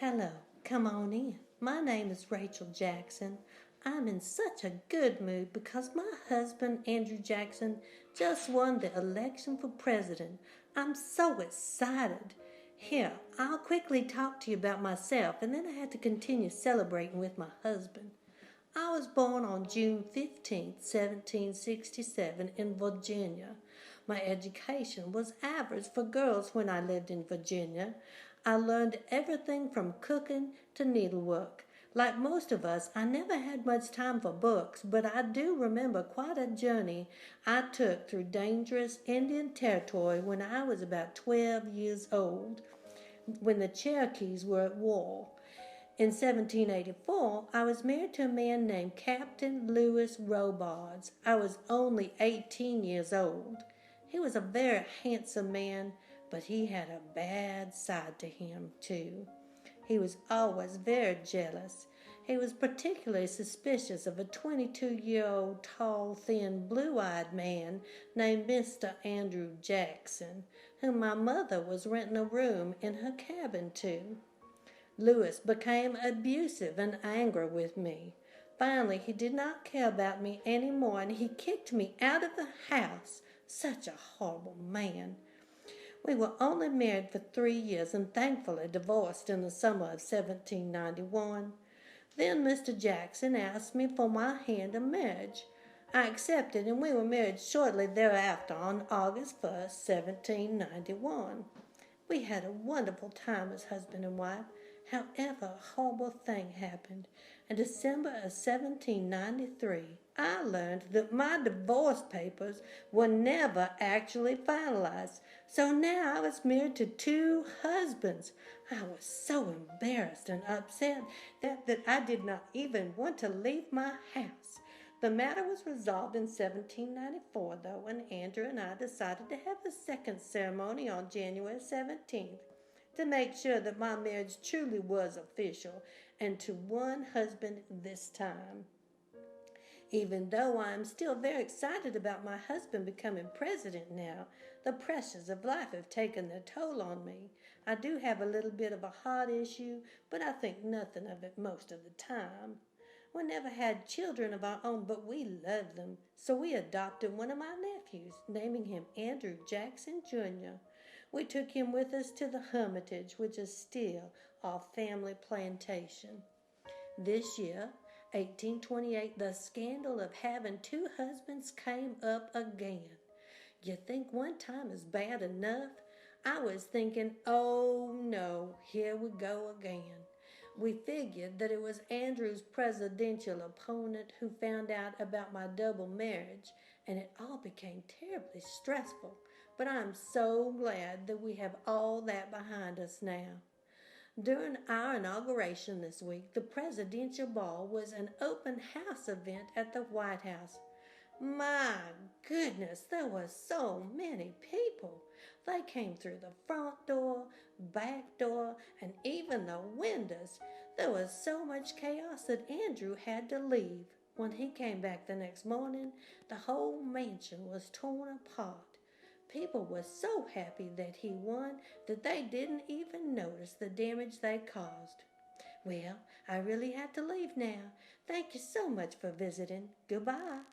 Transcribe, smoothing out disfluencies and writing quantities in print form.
Hello, come on in. My name is Rachel Jackson. I'm in such a good mood because my husband, Andrew Jackson, just won the election for president. I'm so excited. Here, I'll quickly talk to you about myself and then I had to continue celebrating with my husband. I was born on June 15, 1767, in Virginia. My education was average for girls when I lived in Virginia. I learned everything from cooking to needlework. Like most of us, I never had much time for books, but I do remember quite a journey I took through dangerous Indian territory when I was about 12 years old, when the Cherokees were at war. In 1784, I was married to a man named Captain Lewis Robards. I was only 18 years old. He was a very handsome man, but he had a bad side to him, too. He was always very jealous. He was particularly suspicious of a 22-year-old tall, thin, blue-eyed man named Mr. Andrew Jackson, whom my mother was renting a room in her cabin to. Lewis became abusive and angry with me. Finally, he did not care about me any more, and he kicked me out of the house. Such a horrible man. We were only married for 3 years and thankfully divorced in the summer of 1791. Then Mr. Jackson asked me for my hand in marriage. I accepted, and we were married shortly thereafter on August 1st, 1791. We had a wonderful time as husband and wife. However, a horrible thing happened. In December of 1793, I learned that my divorce papers were never actually finalized. So now I was married to two husbands. I was so embarrassed and upset that I did not even want to leave my house. The matter was resolved in 1794, though, when Andrew and I decided to have a second ceremony on January 17th to make sure that my marriage truly was official and to one husband this time. Even though I am still very excited about my husband becoming president now, the pressures of life have taken their toll on me. I do have a little bit of a heart issue, but I think nothing of it most of the time. We never had children of our own, but we loved them, so we adopted one of my nephews, naming him Andrew Jackson Jr. We took him with us to the Hermitage, which is still our family plantation. This year, 1828, the scandal of having two husbands came up again. You think one time is bad enough? I was thinking, oh no, here we go again. We figured that it was Andrew's presidential opponent who found out about my double marriage, and it all became terribly stressful. But I'm so glad that we have all that behind us now. During our inauguration this week, the presidential ball was an open house event at the White House. My goodness, there were so many people. They came through the front door, back door, and even the windows. There was so much chaos that Andrew had to leave. When he came back the next morning, the whole mansion was torn apart. People were so happy that he won that they didn't even notice the damage they caused. Well, I really have to leave now. Thank you so much for visiting. Goodbye.